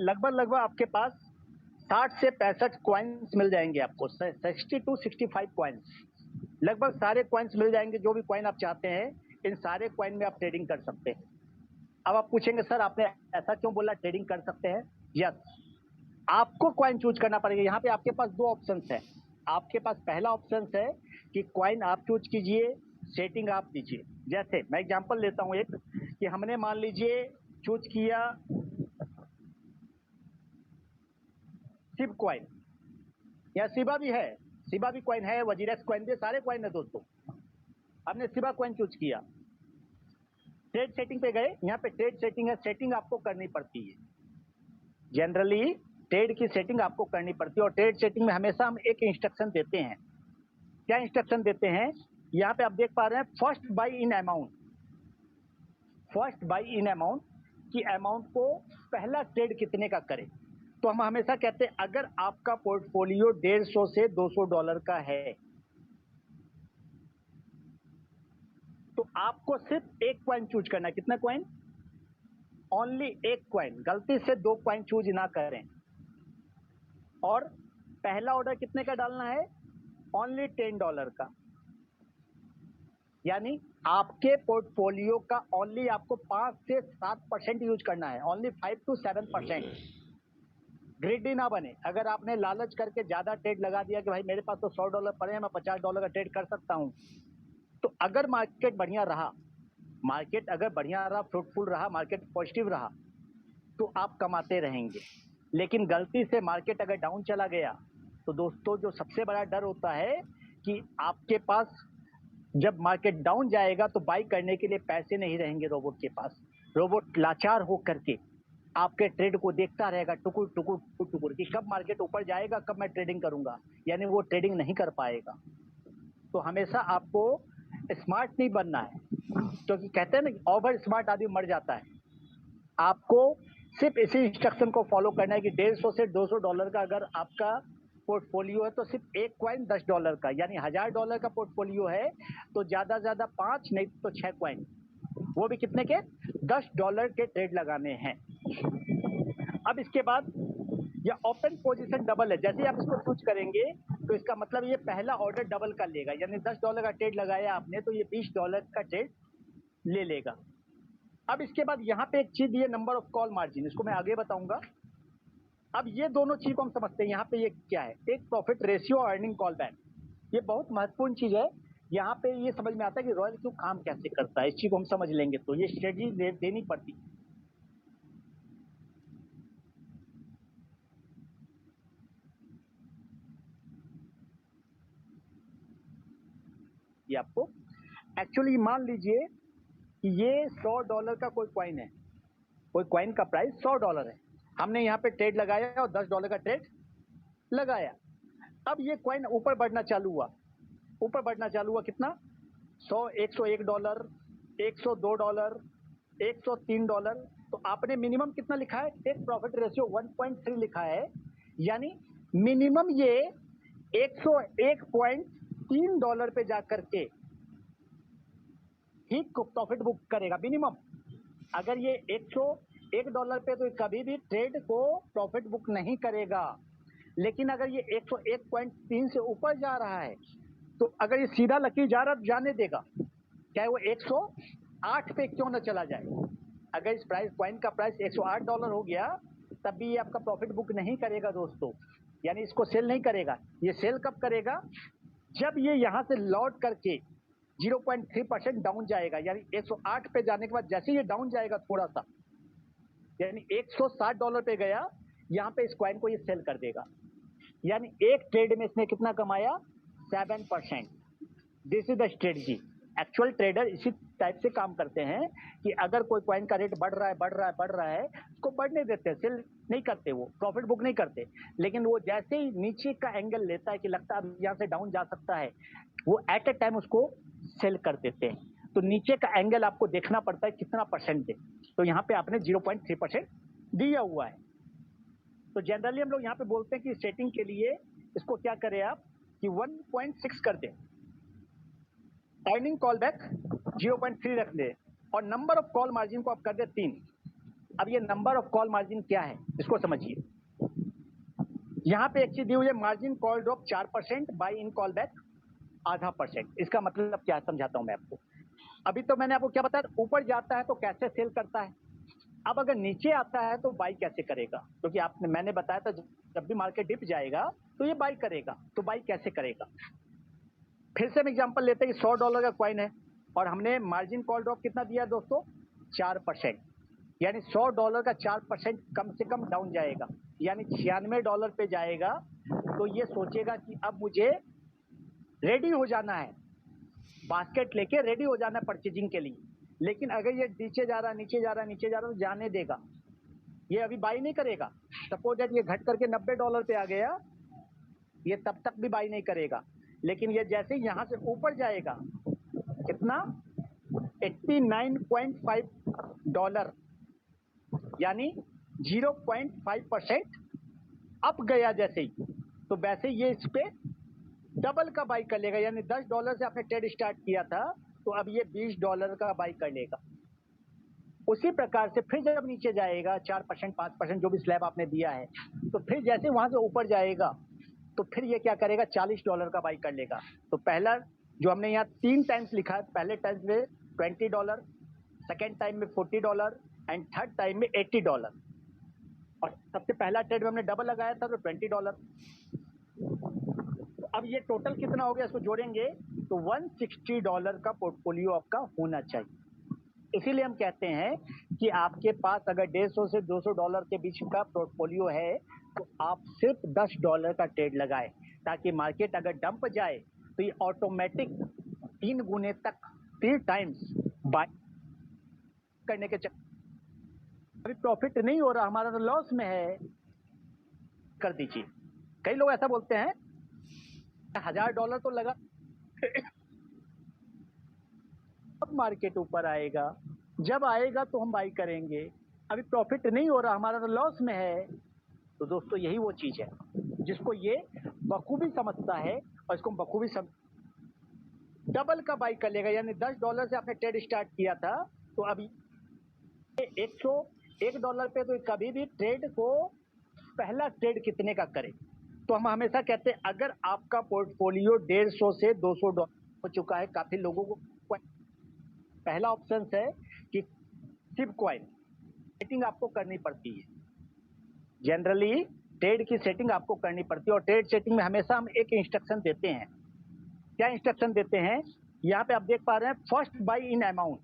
लगभग लगभग आपके पास 60 से 65 कॉइन्स मिल जाएंगे आपको, 60 टू 65 कॉइन्स, लगभग सारे कॉइन्स मिल जाएंगे। जो भी कॉइन आप चाहते हैं इन सारे कॉइन में आप ट्रेडिंग कर सकते हैं। अब आप पूछेंगे सर आपने ऐसा क्यों बोला ट्रेडिंग कर सकते हैं? यस, आपको कॉइन चूज करना पड़ेगा। यहाँ पे आपके पास दो ऑप्शंस है। आपके पास पहला ऑप्शन है कि कॉइन आप चूज कीजिए, सेटिंग आप दीजिए। जैसे मैं एग्जांपल लेता हूं एक, कि हमने मान लीजिए चूज किया सिब कॉइन, या सिबा भी है, सिबा भी कॉइन है, वजीरेक्स कॉइन भी, सारे कॉइन है दोस्तों। हमने सिबा कॉइन चूज किया, ट्रेड सेटिंग पे गए, यहाँ पे ट्रेड सेटिंग है, सेटिंग आपको करनी पड़ती है। जनरली ट्रेड की सेटिंग आपको करनी पड़ती है, और ट्रेड सेटिंग में हमेशा हम एक इंस्ट्रक्शन देते हैं। क्या इंस्ट्रक्शन देते हैं? यहाँ पे आप देख पा रहे हैं, first by in amount, first by in amount, कि अमाउंट को पहला ट्रेड कितने का करें। तो हम हमेशा कहते हैं अगर आपका पोर्टफोलियो 150 से 200 डॉलर का है तो आपको सिर्फ एक कॉइन चूज करना है। कितना कॉइन? ओनली एक कॉइन, गलती से दो कॉइन चूज ना करें। और पहला ऑर्डर कितने का डालना है? ओनली $10 का। यानी आपके पोर्टफोलियो का ओनली आपको 5 से 7% यूज करना है, ओनली 5 to 7%। ग्रिडी ना बने। अगर आपने लालच करके ज्यादा ट्रेड लगा दिया कि भाई मेरे पास तो $100 पड़े हैं, मैं $50 का ट्रेड कर सकता हूं, तो अगर मार्केट बढ़िया रहा, मार्केट अगर बढ़िया रहा, फ्रूटफुल रहा, मार्केट पॉजिटिव रहा, तो आप कमाते रहेंगे। लेकिन गलती से मार्केट अगर डाउन चला गया तो दोस्तों जो सबसे बड़ा डर होता है कि आपके पास जब मार्केट डाउन जाएगा तो बाई करने के लिए पैसे नहीं रहेंगे रोबोट के पास। रोबोट लाचार हो करके आपके ट्रेड को देखता रहेगा टुकुर टुकुर टुकुर टुकुर, कि कब मार्केट ऊपर जाएगा, कब मैं ट्रेडिंग करूंगा, यानी वो ट्रेडिंग नहीं कर पाएगा। तो हमेशा आपको स्मार्ट नहीं बनना है, क्योंकि कहते हैं ना ओवर स्मार्ट आदमी मर जाता है। आपको सिर्फ इसी इंस्ट्रक्शन को फॉलो करना है कि 150 से 200 डॉलर का अगर आपका पोर्टफोलियो है तो सिर्फ एक कॉइन $10 का, यानी $1000 का पोर्टफोलियो है तो ज्यादा से ज्यादा 5 नहीं तो 6 कॉइन, वो भी कितने के? $10 के ट्रेड लगाने हैं। अब इसके बाद यह ओपन पोजीशन डबल है, जैसे आप इसको चूज करेंगे तो इसका मतलब ये पहला ऑर्डर डबल कर लेगा, यानी $10 का ट्रेड लगाया आपने तो ये $20 का ट्रेड ले लेगा। अब इसके बाद यहाँ पे एक चीज, ये नंबर ऑफ कॉल मार्जिन, इसको मैं आगे बताऊंगा। अब ये दोनों चीज को हम समझते हैं। यहाँ पे ये क्या है? एक प्रॉफिट रेशियो और अर्निंग कॉल बैक। ये बहुत महत्वपूर्ण चीज है। यहाँ पे ये समझ में आता है कि रॉयल क्यों काम कैसे करता है। इस चीज को हम समझ लेंगे तो ये स्ट्रेटजी देनी पड़ती है। ये आपको एक्चुअली मान लीजिए कि ये $100 का कोई कॉइन है, कोई कॉइन का प्राइस $100 है, हमने यहाँ पे ट्रेड लगाया और $10 का ट्रेड लगाया। अब ये कॉइन ऊपर बढ़ना चालू हुआ, ऊपर बढ़ना चालू हुआ, कितना? 100, $101, $102, $103। तो आपने मिनिमम कितना लिखा है? टेक प्रॉफिट रेशियो 1.3 लिखा है, यानी मिनिमम ये $101.3 पे जाकर के ही प्रॉफिट बुक करेगा मिनिमम। अगर ये $101 पे तो कभी भी ट्रेड को प्रॉफिट बुक नहीं करेगा। लेकिन अगर ये 101.3 से ऊपर जा रहा है तो अगर ये सीधा लकीर जा रहा जाने देगा, चाहे वो 108 पे क्यों ना चला जाए। अगर इस प्राइस कॉइन का प्राइस $108 हो गया तब भी ये आपका प्रॉफिट बुक नहीं करेगा दोस्तों, यानी इसको सेल नहीं करेगा। ये सेल कब करेगा? जब ये यहां से लौट करके 0.3% डाउन जाएगा, यानी 108 पे जाने के बाद जैसे ये डाउन जाएगा थोड़ा सा, यानी $160 पे गया, यहाँ पे इस कॉइन को ये सेल कर देगा। यानी एक ट्रेड में इसने कितना कमाया? 7%। This is the strategy. Actual trader इसी टाइप से काम करते हैं कि अगर कोई कॉइन का रेट बढ़ रहा है बढ़ रहा है बढ़ रहा है, उसको बढ़ने देते हैं, सेल नहीं करते, वो प्रॉफिट बुक नहीं करते। लेकिन वो जैसे ही नीचे का एंगल लेता है कि लगता है यहाँ से डाउन जा सकता है, वो एट ए टाइम उसको सेल कर देते हैं। तो नीचे का एंगल आपको देखना पड़ता है कितना परसेंट दे। तो यहाँ पे आपने 0.3% दिया हुआ है। तो जनरली हम लोग यहाँ पे बोलते हैं कि सेटिंग के लिए इसको क्या करें आप कि 1.6 कर दें, अर्निंग कॉल बैक 0.3 रख दे, और नंबर ऑफ कॉल मार्जिन को आप कर दे 3। अब ये नंबर ऑफ कॉल मार्जिन क्या है इसको समझिए। यहाँ पे एक चीज दी हुई है, margin call drop 4%, by in call back 0.5%। इसका मतलब क्या है समझाता हूं मैं आपको। अभी तो मैंने आपको क्या बताया, ऊपर जाता है तो कैसे सेल करता है। अब अगर नीचे आता है तो बाई कैसे करेगा, क्योंकि आपने मैंने बताया था जब भी मार्केट डिप जाएगा तो ये बाई करेगा। तो बाई कैसे करेगा, फिर से हम एग्जांपल लेते हैं कि $100 का कॉइन है और हमने मार्जिन कॉल ड्रॉप कितना दिया दोस्तों, 4%। यानी $100 का 4% कम से कम डाउन जाएगा, यानी $96 पे जाएगा। तो ये सोचेगा कि अब मुझे रेडी हो जाना है, बास्केट लेके रेडी हो जाना है परचेजिंग के लिए। लेकिन अगर ये नीचे जा रहा नीचे जा रहा नीचे जा रहा तो जाने देगा, ये अभी बाई नहीं करेगा। सपोज दैट ये घट करके $90 पे आ गया, ये तब तक भी बाई नहीं करेगा। लेकिन ये जैसे ही यहां से ऊपर जाएगा, कितना, $89.5, यानी 0.5% अप गया जैसे ही, तो वैसे ये इस पे डबल का बाई कर लेगा। यानी $10 से आपने ट्रेड स्टार्ट किया था तो अब ये $20 का बाई कर लेगा। उसी प्रकार से फिर जब नीचे जाएगा 4% 5% जो भी स्लैब आपने दिया है, तो फिर जैसे वहां से ऊपर जाएगा तो फिर ये क्या करेगा, $40 का बाई कर लेगा। तो पहला जो हमने यहाँ 3 टाइम्स लिखा है, पहले टाइम में $20, सेकेंड टाइम में $40 एंड थर्ड टाइम में $80। और सबसे पहला ट्रेड में हमने डबल लगाया था तो $20। अब ये टोटल कितना हो गया, इसको जोड़ेंगे तो $160 का पोर्टफोलियो आपका होना चाहिए। इसीलिए हम कहते हैं कि आपके पास अगर $150 से $200 के बीच का पोर्टफोलियो है तो आप सिर्फ $10 का ट्रेड लगाए, ताकि मार्केट अगर डंप जाए तो ये ऑटोमेटिक 3 गुने तक 3 टाइम्स बाय करने के चक्कर अभी प्रॉफिट नहीं हो रहा, हमारा तो लॉस में है, कर दीजिए। कई लोग ऐसा बोलते हैं $1000 तो लगा अब मार्केट ऊपर आएगा, जब आएगा तो हम बाई करेंगे, अभी प्रॉफिट नहीं हो रहा, हमारा तो लॉस में है। तो दोस्तों यही वो चीज है जिसको ये बखूबी समझता है और इसको बखूबी डबल का बाई कर लेगा। यानी $10 से आपने ट्रेड स्टार्ट किया था तो अभी $101 पे, तो कभी भी ट्रेड को पहला ट्रेड कितने का करे। तो हम हमेशा कहते हैं अगर आपका पोर्टफोलियो $150 से $200 हो चुका है, काफी लोगों को पहला ऑप्शन है कि सिप कॉइन सेटिंग आपको करनी पड़ती है। जनरली ट्रेड की सेटिंग आपको करनी पड़ती है और ट्रेड सेटिंग में हमेशा हम एक इंस्ट्रक्शन देते हैं। क्या इंस्ट्रक्शन देते हैं, यहाँ पे आप देख पा रहे हैं, first by in amount,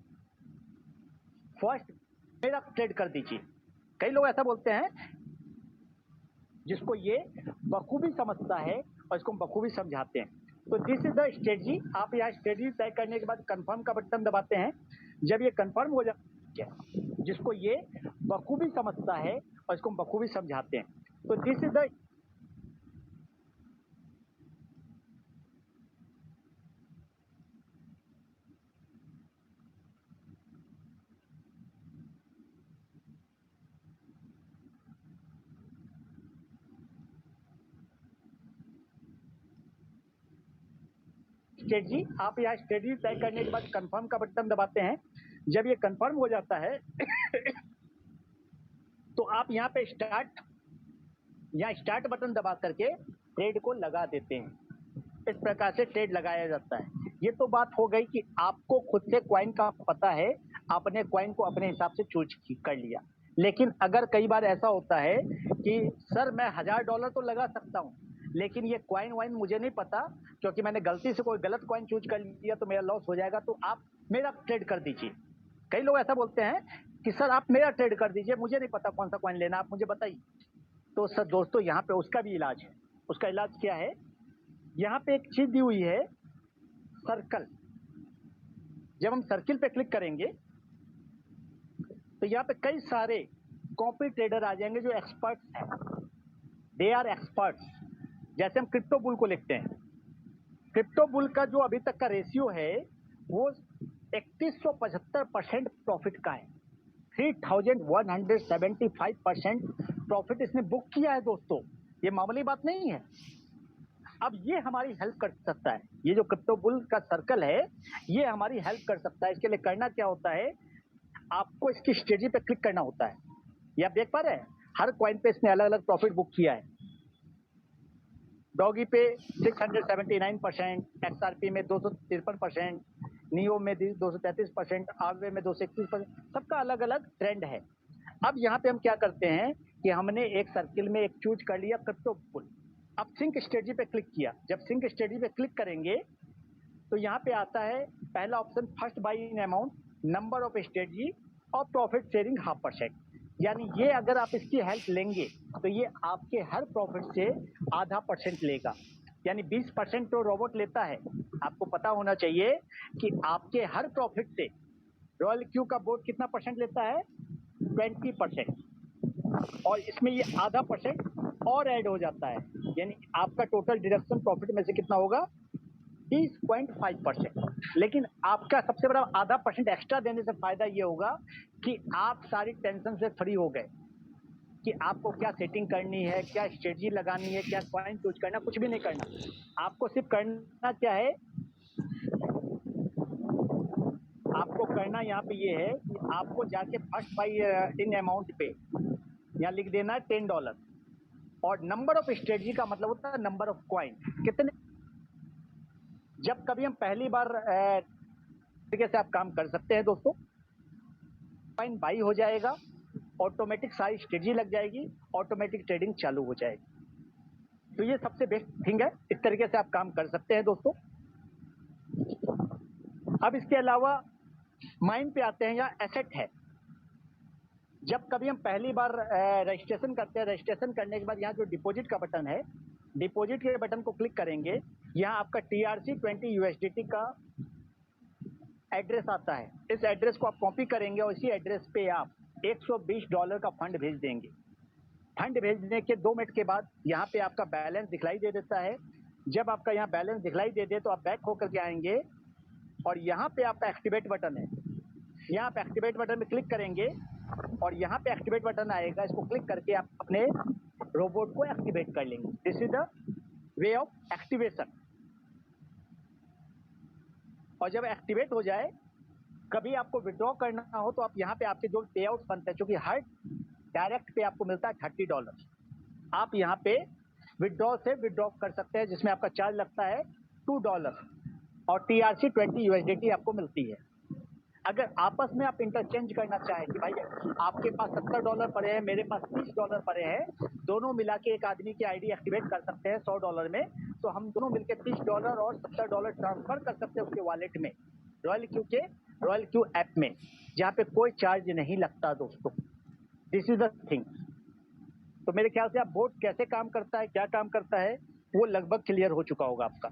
first मेरा ट्रेड कर दीजिए। कई लोग ऐसा बोलते हैं जिसको ये बखूबी समझता है और इसको हम बखूबी समझाते हैं। तो दिस इज द स्ट्रेटजी। आप यहाँ स्ट्रेटजी तय करने के बाद कंफर्म का बटन दबाते हैं। जब ये कंफर्म हो जाता है, जिसको ये बखूबी समझता है और इसको हम बखूबी समझाते हैं, तो दिस इज द स्ट्रेटजी। आप यहाँ स्ट्रेटजी तय करने के बाद कंफर्म का बटन दबाते हैं। जब ये कंफर्म हो जाता है तो आप यहाँ पे स्टार्ट बटन दबा करके ट्रेड को लगा देते हैं। इस प्रकार से ट्रेड लगाया जाता है। ये तो बात हो गई कि आपको खुद से कॉइन का पता है, आपने कॉइन को अपने हिसाब से चूज कर लिया। लेकिन अगर कई बार ऐसा होता है कि सर मैं $1000 तो लगा सकता हूँ, लेकिन ये कॉइन वाइन मुझे नहीं पता, क्योंकि मैंने गलती से कोई गलत कॉइन चूज कर लिया तो मेरा लॉस हो जाएगा, तो आप मेरा ट्रेड कर दीजिए। कई लोग ऐसा बोलते हैं कि सर आप मेरा ट्रेड कर दीजिए, मुझे नहीं पता कौन सा कॉइन लेना, आप मुझे बताइए। तो सर दोस्तों यहाँ पे उसका भी इलाज है। उसका इलाज क्या है, यहाँ पे एक चीज दी हुई है, सर्कल। जब हम सर्किल पे क्लिक करेंगे तो यहाँ पे कई सारे कॉपी ट्रेडर आ जाएंगे जो एक्सपर्ट्स हैं, दे आर एक्सपर्ट्स। जैसे हम क्रिप्टो बुल को लिखते हैं, क्रिप्टो बुल का जो अभी तक का रेशियो है वो 3175% प्रॉफिट का है। 3175% प्रॉफिट इसने बुक किया है दोस्तों, ये मामूली बात नहीं है। अब ये हमारी हेल्प कर सकता है, ये जो क्रिप्टो बुल का सर्कल है ये हमारी हेल्प कर सकता है। इसके लिए करना क्या होता है, आपको इसकी स्ट्रेटजी पे क्लिक करना होता है। ये आप देख पा रहे हैं, हर कॉइन पे इसने अलग अलग प्रॉफिट बुक किया है। डॉगी पे 679%, XRP में 253%, नियो में 233%, आरवे में 231%, सबका अलग अलग ट्रेंड है। अब यहाँ पे हम क्या करते हैं कि हमने एक सर्किल में एक चूज कर लिया क्रिप्टो पुल। अब सिंक स्ट्रेटजी पे क्लिक किया। जब सिंक स्ट्रेटजी पे क्लिक करेंगे तो यहाँ पे आता है पहला option, first by in amount, number of strategy और प्रॉफिट शेयरिंग 0.5%। यानी ये अगर आप इसकी हेल्प लेंगे तो ये आपके हर प्रॉफिट से 0.5% लेगा। यानी 20% तो रोबोट लेता है। आपको पता होना चाहिए कि आपके हर प्रॉफिट से रॉयल क्यू का बोर्ड कितना परसेंट लेता है, 20%, और इसमें ये 0.5% और ऐड हो जाता है। यानी आपका टोटल डिडक्शन प्रॉफिट में से कितना होगा, 30.5%। लेकिन आपका सबसे बड़ा 0.5% एक्स्ट्रा देने से फायदा ये होगा कि आप सारी टेंशन से फ्री हो गए कि आपको क्या सेटिंग करनी है, क्या स्ट्रेटजी लगानी है, क्या कॉइन चूज करना, कुछ भी नहीं करना। आपको सिर्फ करना क्या है, आपको करना यहाँ पे ये है कि आपको जाके फर्स्ट बाई इन अमाउंट पे यहाँ लिख देना है $10, और नंबर ऑफ स्ट्रेटजी का मतलब होता है नंबर ऑफ कॉइन कितने। जब कभी हम पहली बार तरीके से आप काम कर सकते हैं दोस्तों, कॉइन बाई हो जाएगा, ऑटोमेटिक सारी स्ट्रेटजी लग जाएगी, ऑटोमेटिक ट्रेडिंग चालू हो जाएगी। तो ये सबसे बेस्ट थिंग है, इस तरीके से आप काम कर सकते हैं दोस्तों। अब इसके अलावा माइन पे आते हैं, या एसेट है। जब कभी हम पहली बार रजिस्ट्रेशन करते हैं, रजिस्ट्रेशन करने के बाद यहाँ जो डिपॉजिट का बटन है, डिपॉजिट के बटन को क्लिक करेंगे, यहाँ आपका TRC20 USDT का एड्रेस आता है। इस एड्रेस को आप कॉपी करेंगे और इसी एड्रेस पे आप $120 का फंड भेज देंगे। फंड भेजने के 2 मिनट के बाद यहाँ पे आपका बैलेंस दिखलाई दे देता है। जब आपका यहाँ बैलेंस दिखलाई दे दे तो आप बैक होकर के आएंगे और यहाँ पे आपका एक्टिवेट बटन है। यहाँ पे एक्टिवेट बटन में क्लिक करेंगे और यहाँ पे एक्टिवेट बटन आएगा, इसको क्लिक करके आप अपने रोबोट को एक्टिवेट कर लेंगे। This is the way of activation. और जब एक्टिवेट हो जाए, कभी आपको विड्रॉ करना हो तो आप यहाँ पे आपके जो पे आउट बनता है, क्योंकि हर डायरेक्ट पे आपको मिलता है $30, आप यहाँ पे विड्रॉ से विड्रॉ कर सकते हैं, जिसमें आपका चार्ज लगता है $2 और TRC20 USDT आपको मिलती है। अगर आपस में आप इंटरचेंज करना चाहें कि भाई आपके पास $70 पड़े हैं, मेरे पास $30 पड़े हैं, दोनों मिला के एक आदमी की आईडी एक्टिवेट कर सकते हैं $100 में, तो हम दोनों मिलकर $30 और $70 ट्रांसफर कर सकते हैं उसके वॉलेट में, रॉयल क्यू के रॉयल क्यू ऐप में, जहाँ पे कोई चार्ज नहीं लगता दोस्तों। This is the thing. तो मेरे ख्याल से आप बोर्ड कैसे काम करता है, क्या काम करता है, वो लगभग क्लियर हो चुका होगा आपका।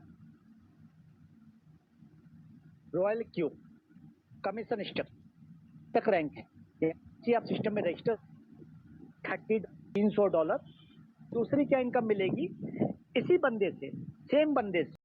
रॉयल क्यू कमीशन स्टक रैंक है, ये आप सिस्टम में रजिस्टर $300। दूसरी क्या इनकम मिलेगी, इसी बंदे से, सेम बंदे से